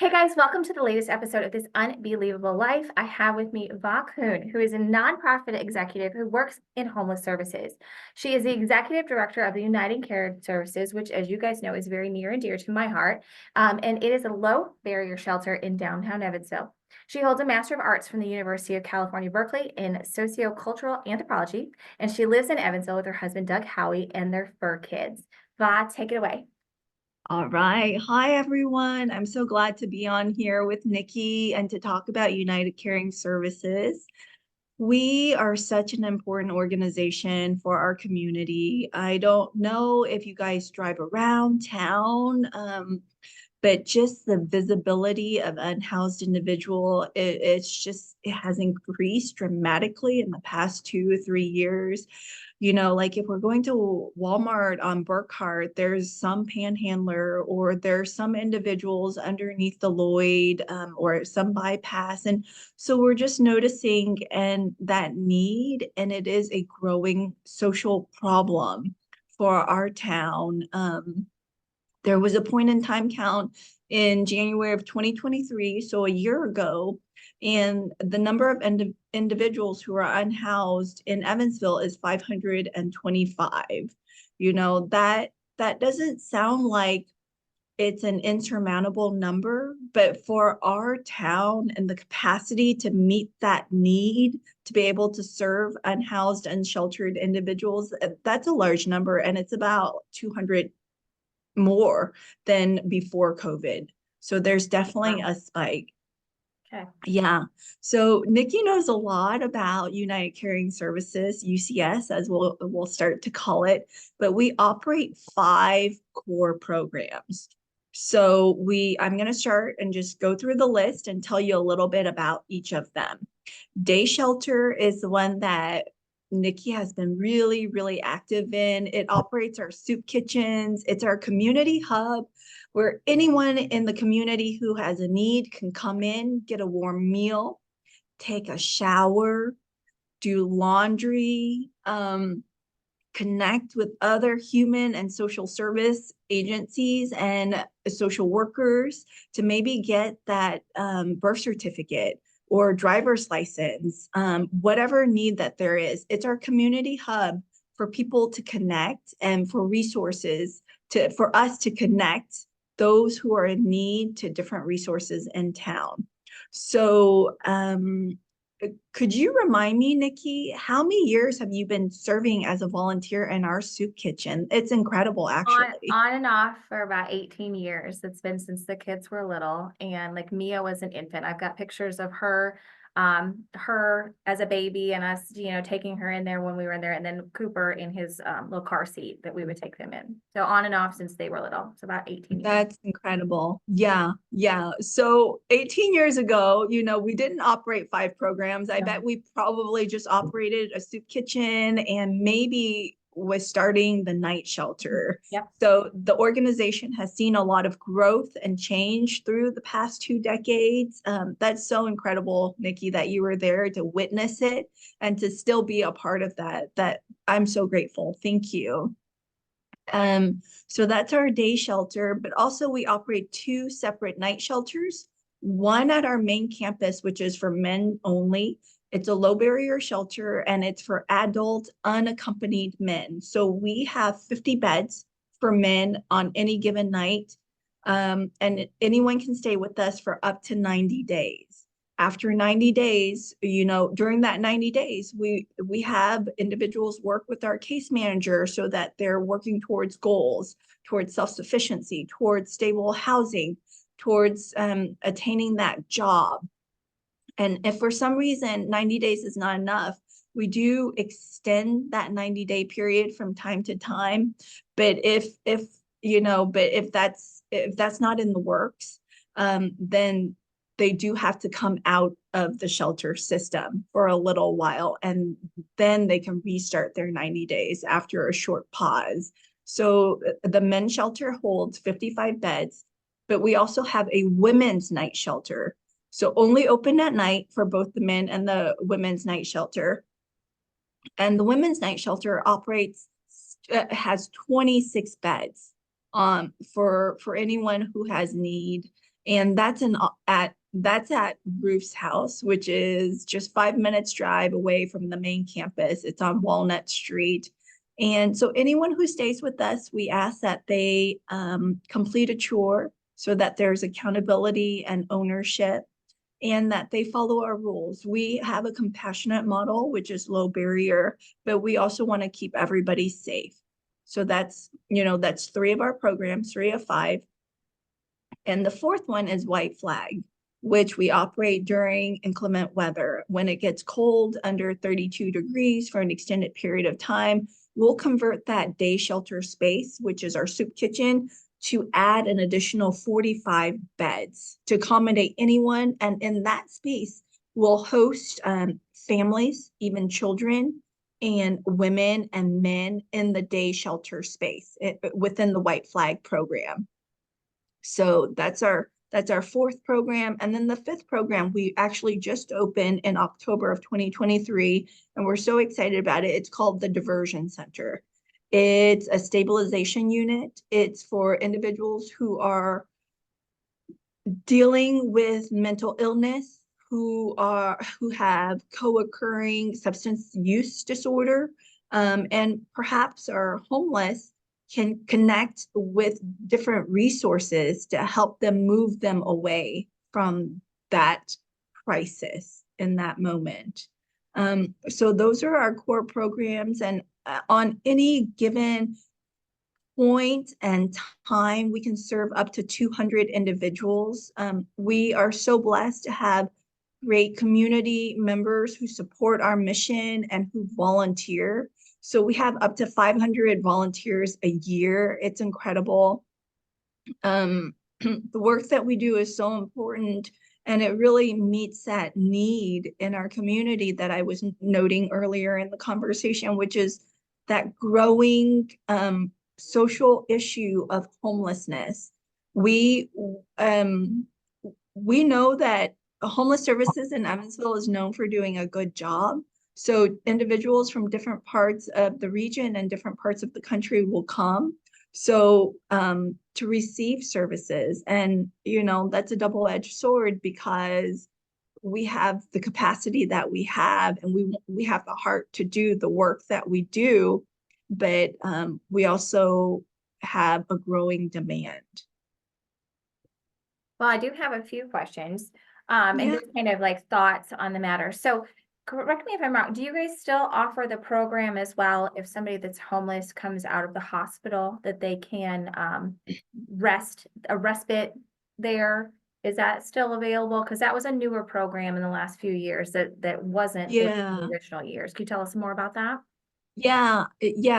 Hey guys, welcome to the latest episode of this Unbelievable Life. I have with me Va Kuhn, who is a nonprofit executive who works in homeless services. She is the executive director of the United Care Services, which, as you guys know, is very near and dear to my heart. And it is a low barrier shelter in downtown Evansville. She holds a Master of Arts from the University of California, Berkeley in sociocultural anthropology, and she lives in Evansville with her husband, Doug Howie, and their fur kids. Va, take it away. All right. Hi, everyone. I'm so glad to be on here with Nikki and to talk about United Caring Services. We are such an important organization for our community. I don't know if you guys drive around town, but just the visibility of unhoused individual, it has increased dramatically in the past 2 or 3 years. Like if we're going to Walmart on Burkhart, there's some panhandler or there's some individuals underneath the Lloyd, or some bypass. And so we're just noticing and that need, and it is a growing social problem for our town. There was a point in time count in January of 2023, so a year ago, and the number of individuals who are unhoused in Evansville is 525. That doesn't sound like it's an insurmountable number, but for our town and the capacity to meet that need to be able to serve unhoused, unsheltered individuals, that's a large number, and it's about 200 more than before COVID. So there's definitely a spike. Okay. Yeah. So Nikki knows a lot about United Caring Services, UCS, as we'll start to call it, but we operate 5 core programs. So I'm going to start and just go through the list and tell you a little bit about each of them. Day shelter is the one that Nikki has been really, really active in. It operates our soup kitchens. It's our community hub where anyone in the community who has a need can come in, get a warm meal, take a shower, do laundry, connect with other human and social service agencies and social workers to maybe get that birth certificate or driver's license, whatever need that there is. It's our community hub for people to connect and for resources for us to connect those who are in need to different resources in town. So could you remind me, Nikki, how many years have you been serving as a volunteer in our soup kitchen? It's incredible, actually. On and off for about 18 years. It's been since the kids were little. And like Mia was an infant. I've got pictures of her as a baby and us, taking her in there when we were in there. And then Cooper in his little car seat that we would take them in. So on and off since they were little. So about 18 years. That's incredible. Yeah, yeah. So 18 years ago, we didn't operate 5 programs. I bet we probably just operated a soup kitchen and maybe was starting the night shelter. Yep. So the organization has seen a lot of growth and change through the past 2 decades. That's so incredible, Nikki, that you were there to witness it and to still be a part of that I'm so grateful. Thank you. So that's our day shelter, but also we operate 2 separate night shelters, one at our main campus, which is for men only. It's a low barrier shelter and it's for adult unaccompanied men. So we have 50 beds for men on any given night. And anyone can stay with us for up to 90 days. After 90 days, during that 90 days, we have individuals work with our case manager so that they're working towards goals, towards self-sufficiency, towards stable housing, towards attaining that job. And if for some reason 90 days is not enough, we do extend that 90-day period from time to time. But if that's not in the works, then they do have to come out of the shelter system for a little while, and then they can restart their 90 days after a short pause. So the men's shelter holds 55 beds, but we also have a women's night shelter. So only open at night for both the men and the women's night shelter. And the women's night shelter has 26 beds for anyone who has need. And that's at Ruth's house, which is just 5 minutes drive away from the main campus. It's on Walnut Street. And so anyone who stays with us, we ask that they complete a chore so that there's accountability and ownership, and that they follow our rules. We have a compassionate model, which is low barrier, but we also want to keep everybody safe. So that's three of our programs, three of five. And the fourth one is white flag, which we operate during inclement weather. When it gets cold, under 32 degrees for an extended period of time, we'll convert that day shelter space, which is our soup kitchen, to add an additional 45 beds to accommodate anyone. And in that space, we'll host families, even children, and women and men in the day shelter space within the White Flag program. So that's our fourth program. And then the fifth program, we actually just opened in October of 2023, and we're so excited about it. It's called the Diversion Center. It's a stabilization unit. It's for individuals who are dealing with mental illness, who have co-occurring substance use disorder, and perhaps are homeless, can connect with different resources to help them move them away from that crisis in that moment. So those are our core programs, and on any given point and time, we can serve up to 200 individuals. We are so blessed to have great community members who support our mission and who volunteer. So we have up to 500 volunteers a year. It's incredible. The work that we do is so important, and it really meets that need in our community that I was noting earlier in the conversation, which is that growing social issue of homelessness. We know that homeless services in Evansville is known for doing a good job. So individuals from different parts of the region and different parts of the country will come to receive services. And that's a double-edged sword, because we have the capacity that we have, and we have the heart to do the work that we do, but we also have a growing demand. Well, I do have a few questions, and Yeah. just kind of like thoughts on the matter. So correct me if I'm wrong, do you guys still offer the program as well if somebody that's homeless comes out of the hospital, that they can respite there? Is that still available? Because that was a newer program in the last few years that wasn't in the Yeah. original years. Can you tell us more about that? Yeah.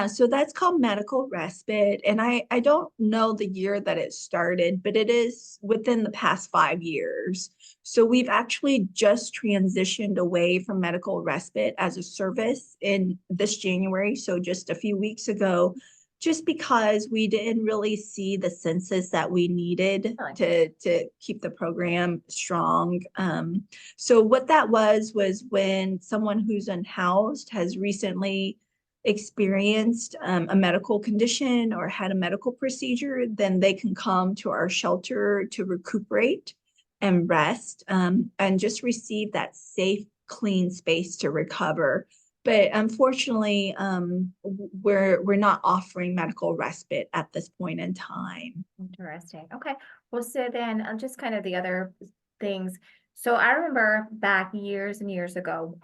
So that's called medical respite. And I don't know the year that it started, but it is within the past 5 years. So we've actually just transitioned away from medical respite as a service in this January. So just a few weeks ago, just because we didn't really see the census that we needed Really? to keep the program strong. So what that was when someone who's unhoused has recently experienced a medical condition or had a medical procedure, then they can come to our shelter to recuperate and rest, and just receive that safe, clean space to recover. But unfortunately, we're not offering medical respite at this point in time. Interesting. Okay. Well, so then just kind of the other things. So I remember back years and years ago,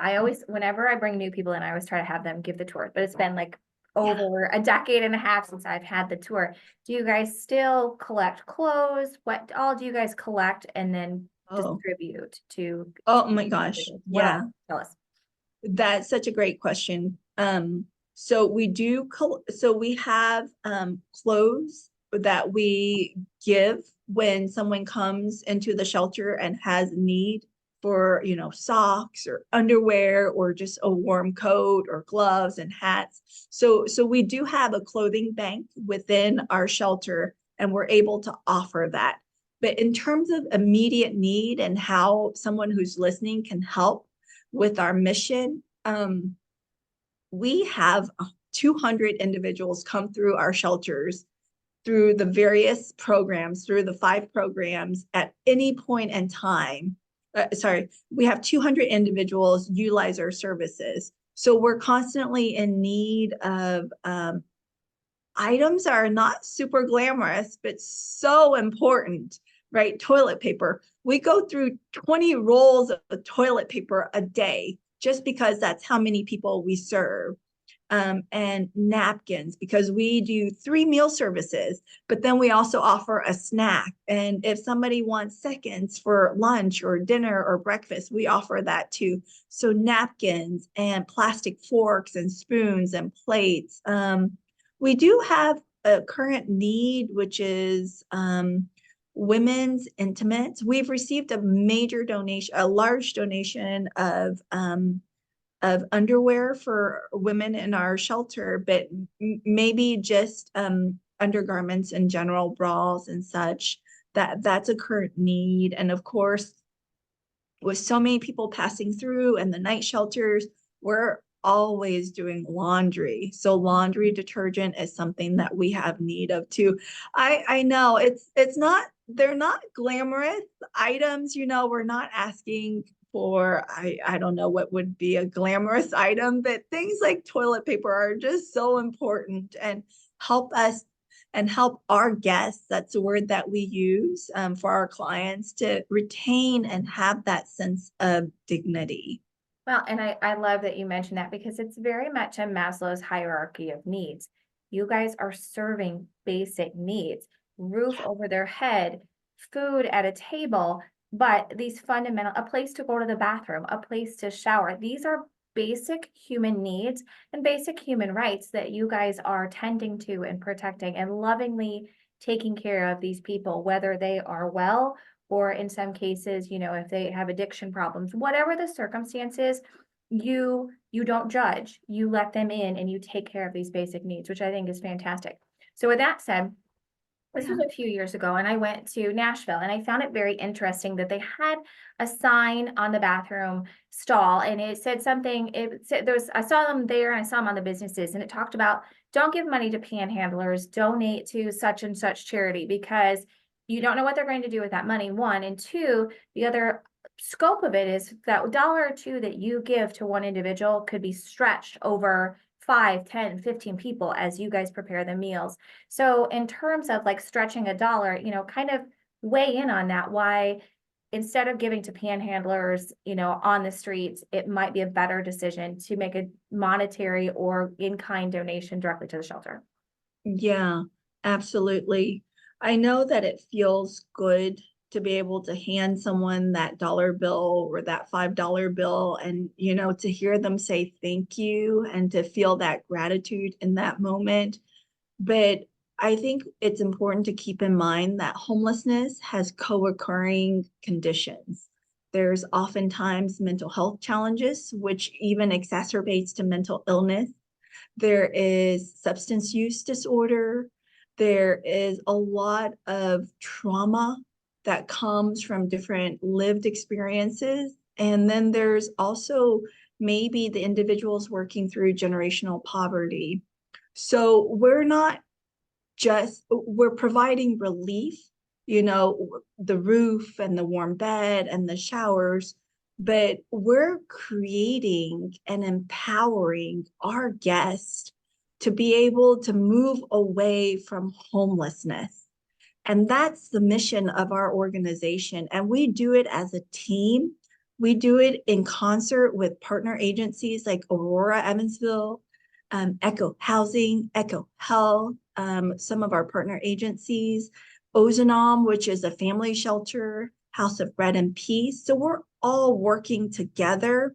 whenever I bring new people in, I always try to have them give the tour, but it's been like Yeah. over a decade and a half since I've had the tour. Do you guys still collect clothes? What all do you guys collect and then Oh, distribute to? oh my gosh. What Yeah. else? Tell us. That's such a great question. So we have clothes that we give when someone comes into the shelter and has need for, socks or underwear or just a warm coat or gloves and hats. So we do have a clothing bank within our shelter, and we're able to offer that. But in terms of immediate need and how someone who's listening can help with our mission, we have 200 individuals come through our shelters through the various programs, through the 5 programs at any point in time. We have 200 individuals utilize our services. So we're constantly in need of items that are not super glamorous, but so important, right? Toilet paper. We go through 20 rolls of toilet paper a day just because that's how many people we serve. And napkins, because we do 3 meal services, but then we also offer a snack. And if somebody wants seconds for lunch or dinner or breakfast, we offer that too. So napkins and plastic forks and spoons and plates. We do have a current need, which is women's intimates. We've received a major donation, a large donation of underwear for women in our shelter, but maybe just undergarments in general, bras and such. That's a current need. And of course, with so many people passing through and the night shelters, we're always doing laundry. So laundry detergent is something that we have need of too. I know it's not, they're not glamorous items, we're not asking for, I don't know what would be a glamorous item, but things like toilet paper are just so important and help us and help our guests, that's the word that we use for our clients, to retain and have that sense of dignity. Well, and I love that you mentioned that because it's very much a Maslow's hierarchy of needs. You guys are serving basic needs, roof over their head, food at a table, but these fundamental, a place to go to the bathroom, a place to shower. These are basic human needs and basic human rights that you guys are tending to and protecting and lovingly taking care of these people, whether they are well or in some cases, if they have addiction problems, whatever the circumstances, you don't judge, you let them in and you take care of these basic needs, which I think is fantastic. So with that said, this was a few years ago and I went to Nashville and I found it very interesting that they had a sign on the bathroom stall and it said something, I saw them there and I saw them on the businesses and it talked about don't give money to panhandlers, donate to such and such charity because you don't know what they're going to do with that money, one, and two, the other scope of it is that dollar or two that you give to one individual could be stretched over 5, 10, 15 people as you guys prepare the meals. So in terms of like stretching a dollar, kind of weigh in on that, why instead of giving to panhandlers, on the streets, it might be a better decision to make a monetary or in-kind donation directly to the shelter. Yeah, absolutely. I know that it feels good to be able to hand someone that dollar bill or that $5 bill and, to hear them say thank you and to feel that gratitude in that moment. But I think it's important to keep in mind that homelessness has co-occurring conditions. There's oftentimes mental health challenges, which even exacerbates to mental illness. There is substance use disorder. There is a lot of trauma that comes from different lived experiences. And then there's also maybe the individuals working through generational poverty. So we're providing relief, the roof and the warm bed and the showers, but we're creating and empowering our guests to be able to move away from homelessness. And that's the mission of our organization. And we do it as a team. We do it in concert with partner agencies like Aurora Evansville, Echo Housing, Echo Health, some of our partner agencies, Ozanam, which is a family shelter, House of Bread and Peace. So we're all working together.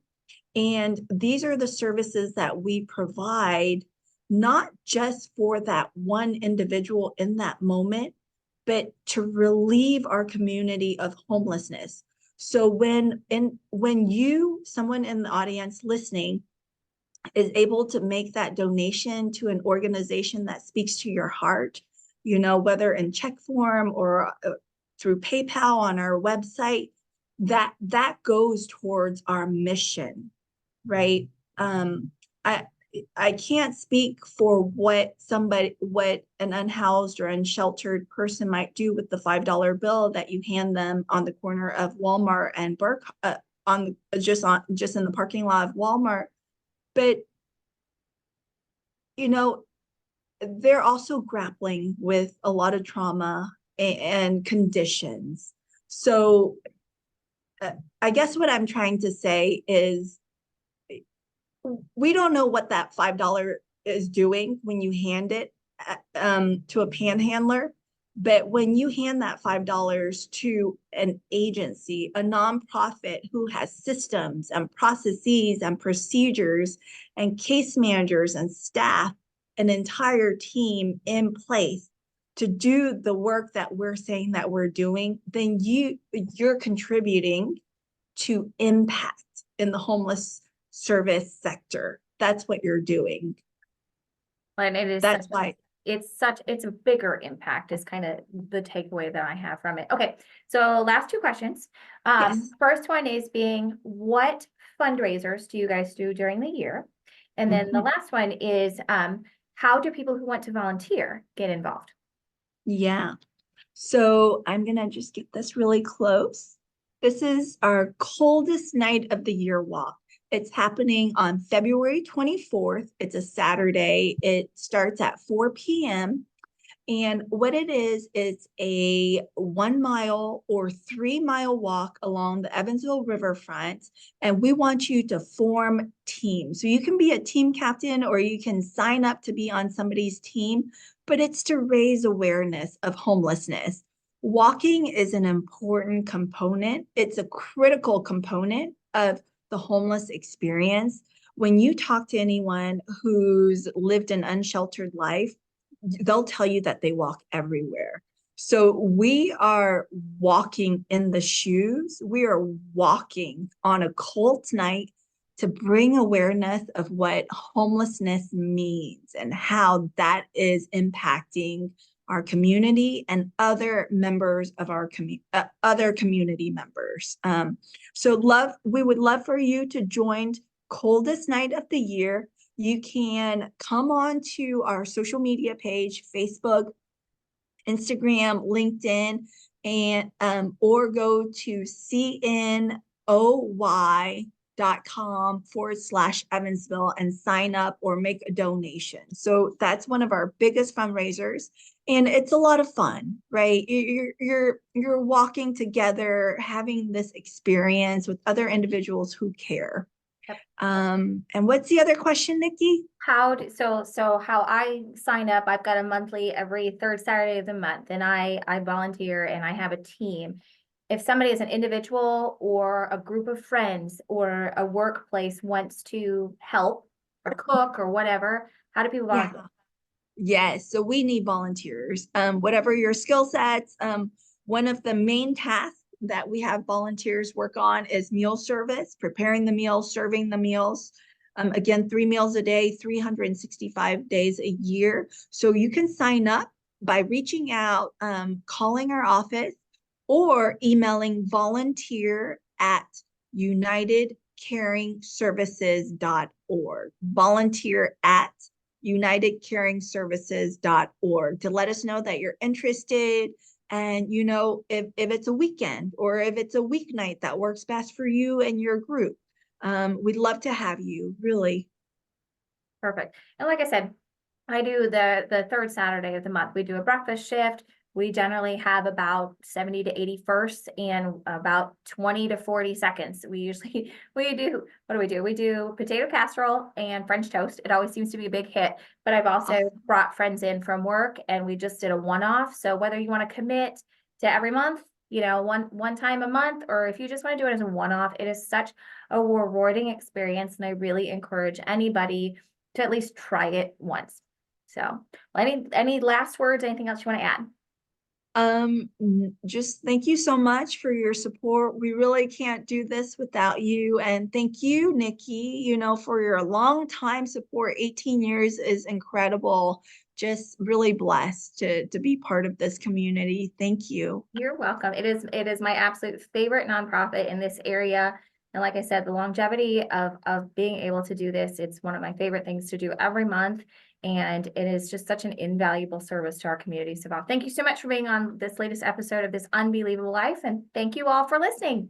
And these are the services that we provide, not just for that one individual in that moment, but to relieve our community of homelessness. So when someone in the audience listening is able to make that donation to an organization that speaks to your heart, whether in check form or through PayPal on our website, that goes towards our mission, right? I I can't speak for what an unhoused or unsheltered person might do with the $5 bill that you hand them on the corner of Walmart and Burke, just in the parking lot of Walmart. But, you know, they're also grappling with a lot of trauma and conditions. So I guess what I'm trying to say is we don't know what that $5 is doing when you hand it to a panhandler. But when you hand that $5 to an agency, a nonprofit who has systems and processes and procedures and case managers and staff, an entire team in place to do the work that we're saying that we're doing, then you're contributing to impact in the homeless service sector. That's what you're doing. And it is That's why it's a bigger impact is kind of the takeaway that I have from it. Okay, so last two questions. yes. First one is being, what fundraisers do you guys do during the year? And then the last one is, how do people who want to volunteer get involved? Yeah. So I'm gonna just get this really close. This is our coldest night of the year walk. It's happening on February 24th. It's a Saturday. It starts at 4 p.m. And what it is, it's a 1 mile or 3 mile walk along the Evansville riverfront. And we want you to form teams. So you can be a team captain or you can sign up to be on somebody's team, but it's to raise awareness of homelessness. Walking is an important component. It's a critical component of the homeless experience. When you talk to anyone who's lived an unsheltered life, they'll tell you that they walk everywhere. So we are walking in the shoes. We are walking on a cold night to bring awareness of what homelessness means and how that is impacting our community and other members of our other community members. We would love for you to join coldest night of the year. You can come on to our social media page, Facebook, Instagram, LinkedIn, and or go to cnoy.com/Evansville and sign up or make a donation. So that's one of our biggest fundraisers. And it's a lot of fun, right? You're walking together, having this experience with other individuals who care. Yep. And what's the other question, Nikki? So how I sign up, I've got a monthly every third Saturday of the month, and I volunteer and I have a team. If somebody is an individual or a group of friends or a workplace wants to help or cook or whatever, how do people volunteer? Yeah. Yes, so we need volunteers. Whatever your skill sets, one of the main tasks that we have volunteers work on is meal service, preparing the meals, serving the meals. Again, 3 meals a day, 365 days a year. So you can sign up by reaching out, calling our office, or emailing volunteer@unitedcaringservices.org. Volunteer@unitedcaringservices.org to let us know that you're interested. And if it's a weekend or if it's a weeknight that works best for you and your group, we'd love to have you, really. Perfect. And like I said, I do the third Saturday of the month. We do a breakfast shift. We generally have about 70 to 80 firsts and about 20 to 40 seconds. We do, what do? We do potato casserole and French toast. It always seems to be a big hit, but I've also brought friends in from work and we just did a one-off. So whether you want to commit to every month, one time a month, or if you just want to do it as a one-off, it is such a rewarding experience. And I really encourage anybody to at least try it once. So any last words, anything else you want to add? Just thank you so much for your support. We really can't do this without you. And thank you, Nikki, for your long time support. 18 years is incredible. Just really blessed to be part of this community. Thank you. You're welcome. It is my absolute favorite nonprofit in this area. And like I said, the longevity of being able to do this, it's one of my favorite things to do every month. And it is just such an invaluable service to our community. So Bob, thank you so much for being on this latest episode of this Unbelievable Life. And thank you all for listening.